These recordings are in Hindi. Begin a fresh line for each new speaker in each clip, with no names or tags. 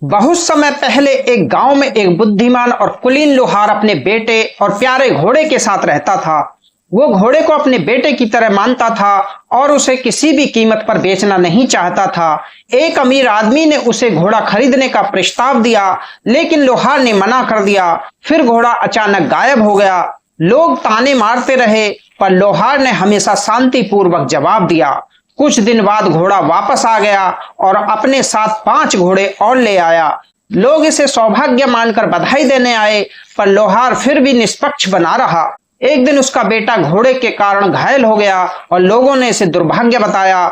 बहुत समय पहले एक गांव में एक बुद्धिमान और कुलीन लोहार अपने बेटे और प्यारे घोड़े के साथ रहता था। वो घोड़े को अपने बेटे की तरह मानता था और उसे किसी भी कीमत पर बेचना नहीं चाहता था। एक अमीर आदमी ने उसे घोड़ा खरीदने का प्रस्ताव दिया, लेकिन लोहार ने मना कर दिया। फिर घोड़ा अचानक गायब हो गया। लोग ताने मारते रहे, पर लोहार ने हमेशा शांतिपूर्वक जवाब दिया। कुछ दिन बाद घोड़ा वापस आ गया और अपने साथ 5 घोड़े और ले आया। लोग इसे सौभाग्य मानकर बधाई देने आए, पर लोहार फिर भी निष्पक्ष बना रहा। एक दिन उसका बेटा घोड़े के कारण घायल हो गया और लोगों ने इसे दुर्भाग्य बताया।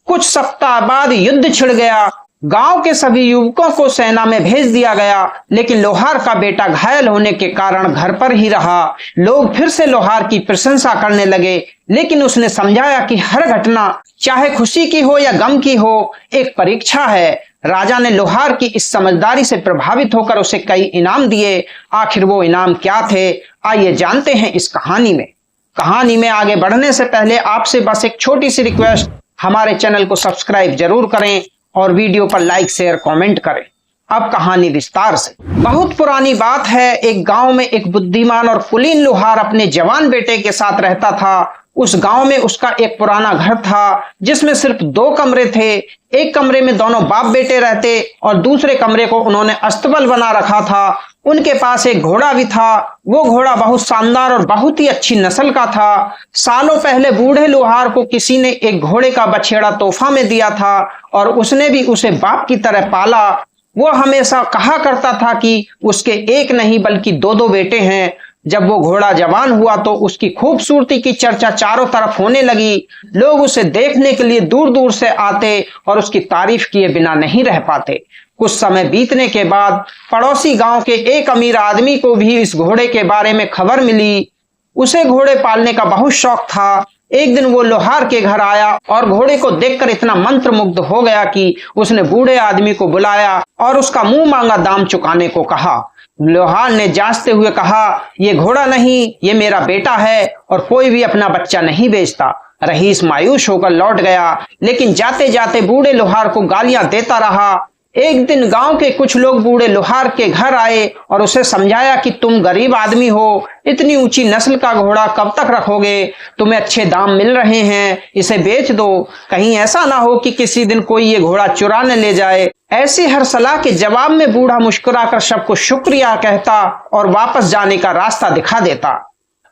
कुछ सप्ताह बाद युद्ध छिड़ गया। गांव के सभी युवकों को सेना में भेज दिया गया, लेकिन लोहार का बेटा घायल होने के कारण घर पर ही रहा। लोग फिर से लोहार की प्रशंसा करने लगे, लेकिन उसने समझाया कि हर घटना, चाहे खुशी की हो या गम की हो, एक परीक्षा है। राजा ने लोहार की इस समझदारी से प्रभावित होकर उसे कई इनाम दिए। आखिर वो इनाम क्या थे, आइए जानते हैं इस कहानी में आगे बढ़ने से पहले आपसे बस एक छोटी सी रिक्वेस्ट, हमारे चैनल को सब्सक्राइब जरूर करें और वीडियो पर लाइक शेयर कमेंट करें। अब कहानी विस्तार से। बहुत पुरानी बात है, एक गांव में एक बुद्धिमान और कुलीन लोहार अपने जवान बेटे के साथ रहता था। उस गांव में उसका एक पुराना घर था, जिसमें सिर्फ 2 कमरे थे। एक कमरे में दोनों बाप बेटे रहते और दूसरे कमरे को उन्होंने अस्तबल बना रखा था। उनके पास एक घोड़ा भी था। वो घोड़ा बहुत शानदार और बहुत ही अच्छी नस्ल का था। सालों पहले बूढ़े लोहार को किसी ने एक घोड़े का बछेड़ा तोहफा में दिया था और उसने भी उसे बाप की तरह पाला। वो हमेशा कहा करता था कि उसके एक नहीं बल्कि 2 बेटे हैं। जब वो घोड़ा जवान हुआ तो उसकी खूबसूरती की चर्चा चारों तरफ होने लगी। लोग उसे देखने के लिए दूर दूर से आते और उसकी तारीफ किए बिना नहीं रह पाते। कुछ समय बीतने के बाद पड़ोसी गांव के एक अमीर आदमी को भी इस घोड़े के बारे में खबर मिली। उसे घोड़े पालने का बहुत शौक था। एक दिन वो लोहार के घर आया और घोड़े को देखकर इतना मंत्रमुग्ध हो गया कि उसने बूढ़े आदमी को बुलाया और उसका मुंह मांगा दाम चुकाने को कहा। लोहार ने जांचते हुए कहा, ये घोड़ा नहीं, ये मेरा बेटा है और कोई भी अपना बच्चा नहीं बेचता। रईस मायूस होकर लौट गया, लेकिन जाते जाते बूढ़े लोहार को गालियां देता रहा। एक दिन गांव के कुछ लोग बूढ़े लोहार के घर आए और उसे समझाया कि तुम गरीब आदमी हो, इतनी ऊंची नस्ल का घोड़ा कब तक रखोगे? तुम्हें अच्छे दाम मिल रहे हैं, इसे बेच दो। कहीं ऐसा ना हो कि किसी दिन कोई ये घोड़ा चुरा न ले जाए। ऐसी हर सलाह के जवाब में बूढ़ा मुस्कुराकर सबको शुक्रिया कहता और वापस जाने का रास्ता दिखा देता।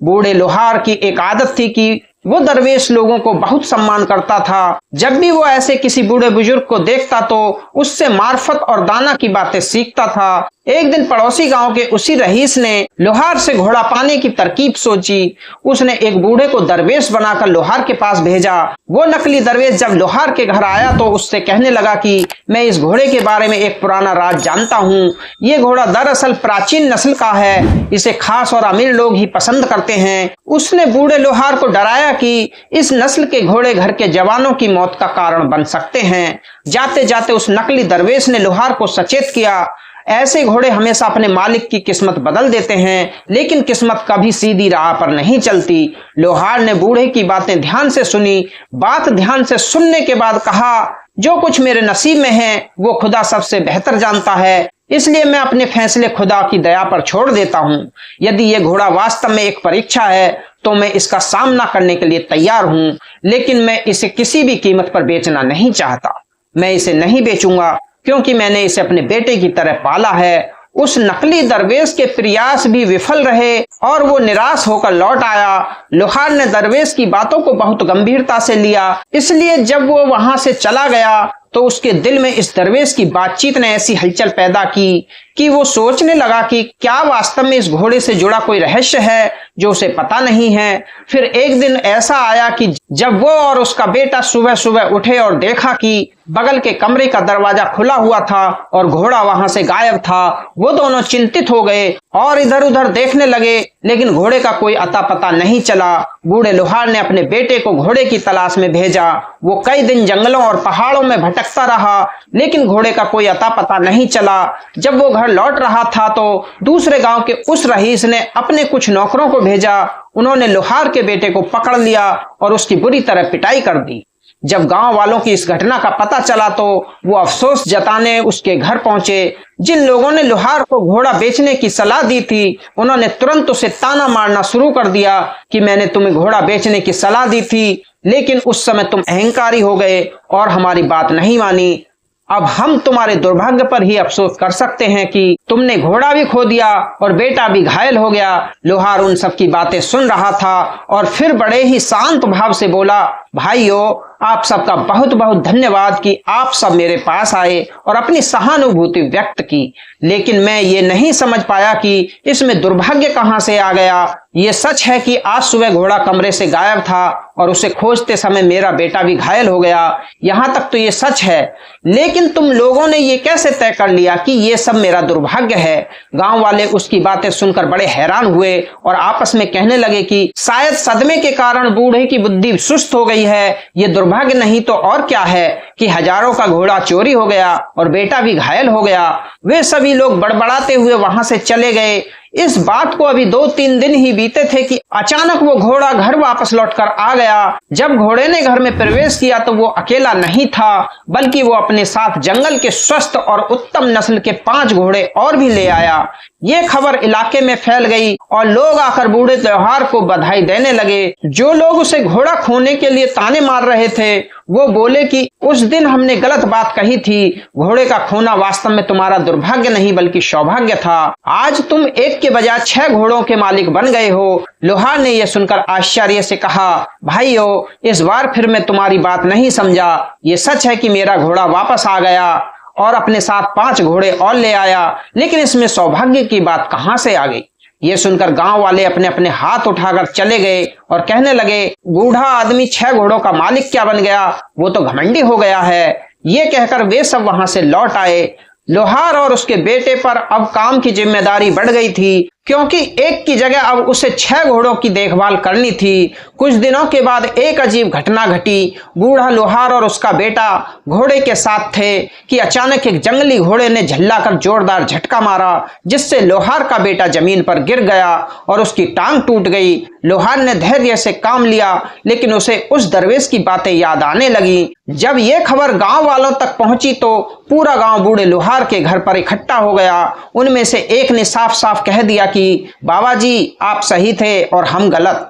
बूढ़े लोहार की एक आदत थी कि वो दरवेश लोगों को बहुत सम्मान करता था। जब भी वो ऐसे किसी बूढ़े बुजुर्ग को देखता तो उससे मार्फत और दाना की बातें सीखता था। एक दिन पड़ोसी गांव के उसी रईस ने लोहार से घोड़ा पाने की तरकीब सोची। उसने एक बूढ़े को दरवेश बनाकर लोहार के पास भेजा। वो नकली दरवेश जब लोहार के घर आया तो उससे कहने लगा कि मैं इस घोड़े के बारे में एक पुराना राज जानता हूँ। ये घोड़ा दरअसल प्राचीन नस्ल का है, इसे खास और अमीर लोग ही पसंद करते हैं। उसने बूढ़े लोहार को डराया कि इस नस्ल के घोड़े घर के जवानों की मौत का कारण बन सकते हैं। जाते जाते उस नकली दरवेश ने लोहार को सचेत किया, ऐसे घोड़े हमेशा अपने मालिक की किस्मत बदल देते हैं, लेकिन किस्मत कभी सीधी राह पर नहीं चलती। लोहार ने बूढ़े की बातें ध्यान से सुनी। बात ध्यान से सुनने के बाद कहा, जो कुछ मेरे नसीब में है वो खुदा सबसे बेहतर जानता है, इसलिए मैं अपने फैसले खुदा की दया पर छोड़ देता हूँ। यदि ये घोड़ा वास्तव में एक परीक्षा है तो मैं इसका सामना करने के लिए तैयार हूँ, लेकिन मैं इसे किसी भी कीमत पर बेचना नहीं चाहता। मैं इसे नहीं बेचूंगा क्योंकि मैंने इसे अपने बेटे की तरह पाला है। उस नकली दरवेश के प्रयास भी विफल रहे और वो निराश होकर लौट आया। लोहार ने दरवेश की बातों को बहुत गंभीरता से लिया, इसलिए जब वो वहां से चला गया तो उसके दिल में इस दरवेश की बातचीत ने ऐसी हलचल पैदा की कि वो सोचने लगा कि क्या वास्तव में इस घोड़े से जुड़ा कोई रहस्य है जो उसे पता नहीं है। फिर एक दिन ऐसा आया कि जब वो और उसका बेटा सुबह सुबह उठे और देखा कि बगल के कमरे का दरवाजा खुला हुआ था और घोड़ा वहां से गायब था, वो दोनों चिंतित हो गए और इधर उधर देखने लगे, लेकिन घोड़े का कोई अता पता नहीं चला। बूढ़े लोहार ने अपने बेटे को घोड़े की तलाश में भेजा। वो कई दिन जंगलों और पहाड़ों में भटकता रहा, लेकिन घोड़े का कोई अता पता नहीं चला। जब वो घर लौट रहा था तो दूसरे गांव के उस रईस ने अपने कुछ नौकरों को भेजा। उन्होंने लोहार के बेटे को पकड़ लिया और उसकी बुरी तरह पिटाई कर दी। जब गांव वालों की इस घटना का पता चला तो वो अफसोस जताने उसके घर पहुंचे। जिन लोगों ने लोहार को घोड़ा बेचने की सलाह दी थी, उन्होंने तुरंत उसे ताना मारना शुरू कर दिया कि मैंने तुम्हें घोड़ा बेचने की सलाह दी थी, लेकिन उस समय तुम अहंकारी हो गए और हमारी बात नहीं मानी। अब हम तुम्हारे दुर्भाग्य पर ही अफसोस कर सकते हैं कि तुमने घोड़ा भी खो दिया और बेटा भी घायल हो गया। लोहार उन सब की बातें सुन रहा था और फिर बड़े ही शांत भाव से बोला, भाइयों, आप सबका बहुत बहुत धन्यवाद कि आप सब मेरे पास आए और अपनी सहानुभूति व्यक्त की, लेकिन मैं ये नहीं समझ पाया कि इसमें दुर्भाग्य कहां से आ गया। ये सच है कि आज सुबह घोड़ा कमरे से गायब था और उसे खोजते समय मेरा बेटा भी घायल हो गया। यहां तक तो ये सच है, लेकिन तुम लोगों ने ये कैसे तय कर लिया कि ये सब मेरा दुर्भाग्य है? गांव वाले उसकी बातें सुनकर बड़े हैरान हुए और आपस में कहने लगे कि शायद सदमे के कारण बूढ़े की बुद्धि सुस्त हो गई है। ये दुर्भाग्य नहीं तो और क्या है कि हजारों का घोड़ा चोरी हो गया और बेटा भी घायल हो गया। वे सभी लोग बड़बड़ाते हुए वहां से चले गए। इस बात को अभी 2-3 दिन ही बीते थे कि अचानक वो घोड़ा घर वापस लौटकर आ गया। जब घोड़े ने घर में प्रवेश किया तो वो अकेला नहीं था, बल्कि वो अपने साथ जंगल के स्वस्थ और उत्तम नस्ल के 5 घोड़े और भी ले आया। ये खबर इलाके में फैल गई और लोग आकर बूढ़े लोहार को बधाई देने लगे। जो लोग उसे घोड़ा खोने के लिए ताने मार रहे थे, वो बोले कि उस दिन हमने गलत बात कही थी। घोड़े का खोना वास्तव में तुम्हारा दुर्भाग्य नहीं बल्कि सौभाग्य था। आज तुम एक के बजाय 6 घोड़ों के मालिक बन गए हो। लोहार ने यह सुनकर आश्चर्य से कहा, भाइयों, इस बार फिर मैं तुम्हारी बात नहीं समझा। ये सच है कि मेरा घोड़ा वापस आ गया और अपने साथ 5 घोड़े और ले आया, लेकिन इसमें सौभाग्य की बात कहां से आ गई? ये सुनकर गांव वाले अपने अपने हाथ उठाकर चले गए और कहने लगे, बूढ़ा आदमी 6 घोड़ों का मालिक क्या बन गया? वो तो घमंडी हो गया है। ये कहकर वे सब वहां से लौट आए। लोहार और उसके बेटे पर अब काम की जिम्मेदारी बढ़ गई थी, क्योंकि एक की जगह अब उसे 6 घोड़ों की देखभाल करनी थी। कुछ दिनों के बाद एक अजीब घटना घटी। बूढ़ा लोहार और उसका बेटा घोड़े के साथ थे कि अचानक एक जंगली घोड़े ने झल्लाकर जोरदार झटका मारा, जिससे लोहार का बेटा जमीन पर गिर गया और उसकी टांग टूट गई। लोहार ने धैर्य से काम लिया, लेकिन उसे उस दरवेश की बातें याद आने लगी। जब यह खबर गांव वालों तक पहुंची तो पूरा गांव बूढ़े लोहार के घर पर इकट्ठा हो गया। उनमें से एक ने साफ साफ कह दिया कि बाबा जी, आप सही थे और हम गलत।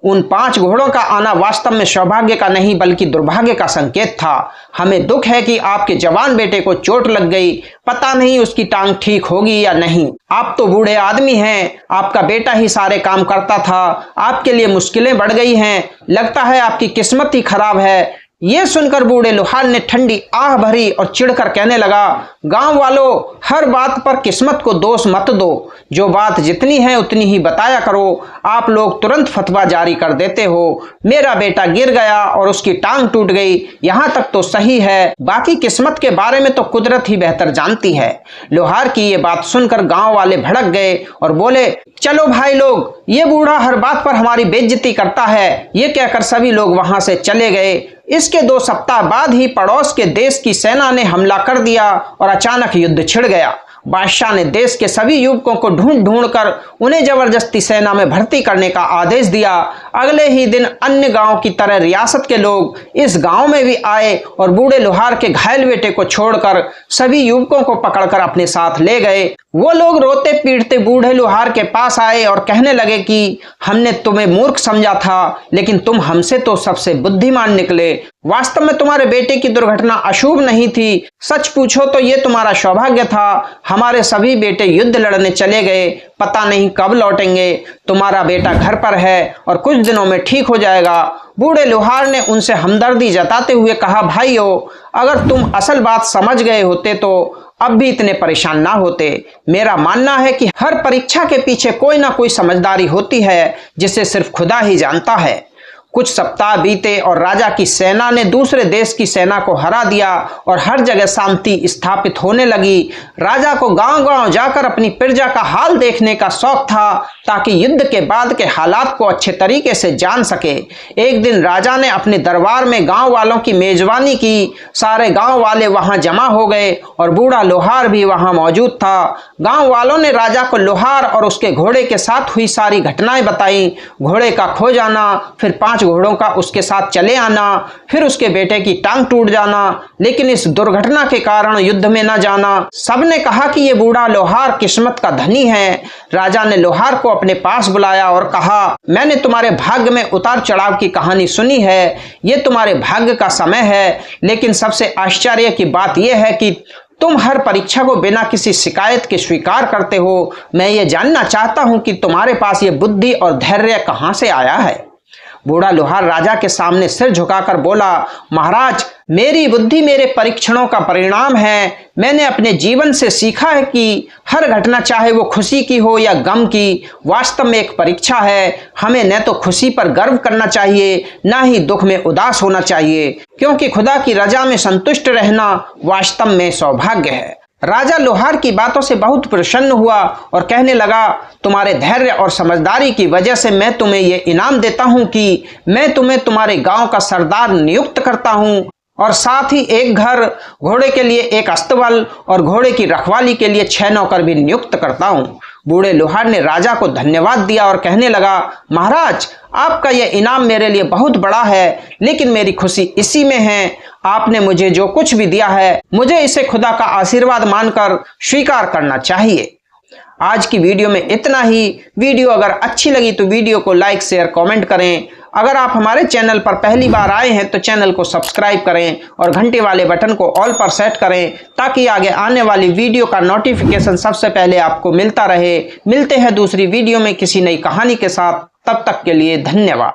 उन 5 घोड़ों का आना वास्तव में सौभाग्य का नहीं बल्कि दुर्भाग्य का संकेत था। हमें दुख है कि आपके जवान बेटे को चोट लग गई। पता नहीं उसकी टांग ठीक होगी या नहीं। आप तो बूढ़े आदमी हैं, आपका बेटा ही सारे काम करता था। आपके लिए मुश्किलें बढ़ गई हैं। लगता है आपकी किस्मत ही खराब है। ये सुनकर बूढ़े लोहार ने ठंडी आह भरी और चिढ़कर कहने लगा, गांव वालों, हर बात पर किस्मत को दोष मत दो। जो बात जितनी है उतनी ही बताया करो। आप लोग तुरंत फतवा जारी कर देते हो। मेरा बेटा गिर गया और उसकी टांग टूट गई, यहां तक तो सही है। बाकी किस्मत के बारे में तो कुदरत ही बेहतर जानती है। लोहार की ये बात सुनकर गांव वाले भड़क गए और बोले, चलो भाई लोग, ये बूढ़ा हर बात पर हमारी बेइज्जती करता है। ये कहकर सभी लोग वहां से चले गए। इसके 2 सप्ताह बाद ही पड़ोस के देश की सेना ने हमला कर दिया और अचानक युद्ध छिड़ गया। बादशाह ने देश के सभी युवकों को ढूंढ ढूंढ कर उन्हें जबरदस्ती सेना में भर्ती करने का आदेश दिया। अगले ही दिन अन्य गांव की तरह रियासत के लोग इस गांव में भी आए और बूढ़े लोहार के घायल बेटे को छोड़कर सभी युवकों को पकड़कर अपने साथ ले गए। वो लोग रोते पीटते बूढ़े लोहार के पास आए और कहने लगे कि हमने तुम्हें मूर्ख समझा था, लेकिन तुम हमसे तो सबसे बुद्धिमान निकले। वास्तव में तुम्हारे बेटे की दुर्घटना अशुभ नहीं थी। सच पूछो तो ये तुम्हारा सौभाग्य था। हमारे सभी बेटे युद्ध लड़ने चले गए, पता नहीं कब लौटेंगे। तुम्हारा बेटा घर पर है और कुछ दिनों में ठीक हो जाएगा। बूढ़े लोहार ने उनसे हमदर्दी जताते हुए कहा, भाइयों, अगर तुम असल बात समझ गए होते तो अब भी इतने परेशान ना होते। मेरा मानना है कि हर परीक्षा के पीछे कोई ना कोई समझदारी होती है, जिसे सिर्फ खुदा ही जानता है। कुछ सप्ताह बीते और राजा की सेना ने दूसरे देश की सेना को हरा दिया और हर जगह शांति स्थापित होने लगी। राजा को गांव-गांव जाकर अपनी प्रजा का हाल देखने का शौक था, ताकि युद्ध के बाद के हालात को अच्छे तरीके से जान सके। एक दिन राजा ने अपने दरबार में गांव वालों की मेजबानी की। सारे गांव वाले वहां जमा हो गए और बूढ़ा लोहार भी वहां मौजूद था। गांव वालों ने राजा को लोहार और उसके घोड़े के साथ हुई सारी घटनाएं बताई। घोड़े का खो जाना, फिर 5 5 घोड़ों का उसके साथ चले आना, फिर उसके बेटे की टांग टूट जाना, लेकिन इस दुर्घटना के कारण युद्ध में न जाना। सबने कहा कि ये बूढ़ा लोहार किस्मत का धनी है। राजा ने लोहार को अपने पास बुलाया और कहा, मैंने तुम्हारे भाग्य में उतार चढ़ाव की कहानी सुनी है, ये तुम्हारे भाग्य का समय है, लेकिन सबसे आश्चर्य की बात यह है कि तुम हर परीक्षा को बिना किसी शिकायत के स्वीकार करते हो। मैं ये जानना चाहता हूं कि तुम्हारे पास ये बुद्धि और धैर्य कहां से आया है। बूढ़ा लोहार राजा के सामने सिर झुकाकर बोला, महाराज, मेरी बुद्धि मेरे परीक्षणों का परिणाम है। मैंने अपने जीवन से सीखा है कि हर घटना, चाहे वो खुशी की हो या गम की, वास्तव में एक परीक्षा है। हमें न तो खुशी पर गर्व करना चाहिए, न ही दुख में उदास होना चाहिए, क्योंकि खुदा की रजा में संतुष्ट रहना वास्तव में सौभाग्य है। राजा लोहार की बातों से बहुत प्रसन्न हुआ और कहने लगा, तुम्हारे धैर्य और समझदारी की वजह से मैं तुम्हें यह इनाम देता हूं कि मैं तुम्हें तुम्हारे गांव का सरदार नियुक्त करता हूं, और साथ ही एक घर, घोड़े के लिए एक अस्तबल और घोड़े की रखवाली के लिए 6 नौकर भी नियुक्त करता हूं। बूढ़े लोहार ने राजा को धन्यवाद दिया और कहने लगा, महाराज, आपका यह इनाम मेरे लिए बहुत बड़ा है, लेकिन मेरी खुशी इसी में है, आपने मुझे जो कुछ भी दिया है, मुझे इसे खुदा का आशीर्वाद मानकर स्वीकार करना चाहिए। आज की वीडियो में इतना ही। वीडियो अगर अच्छी लगी तो वीडियो को लाइक, शेयर, कमेंट करें। अगर आप हमारे चैनल पर पहली बार आए हैं तो चैनल को सब्सक्राइब करें और घंटे वाले बटन को ऑल पर सेट करें, ताकि आगे आने वाली वीडियो का नोटिफिकेशन सबसे पहले आपको मिलता रहे। मिलते हैं दूसरी वीडियो में किसी नई कहानी के साथ। तब तक के लिए धन्यवाद।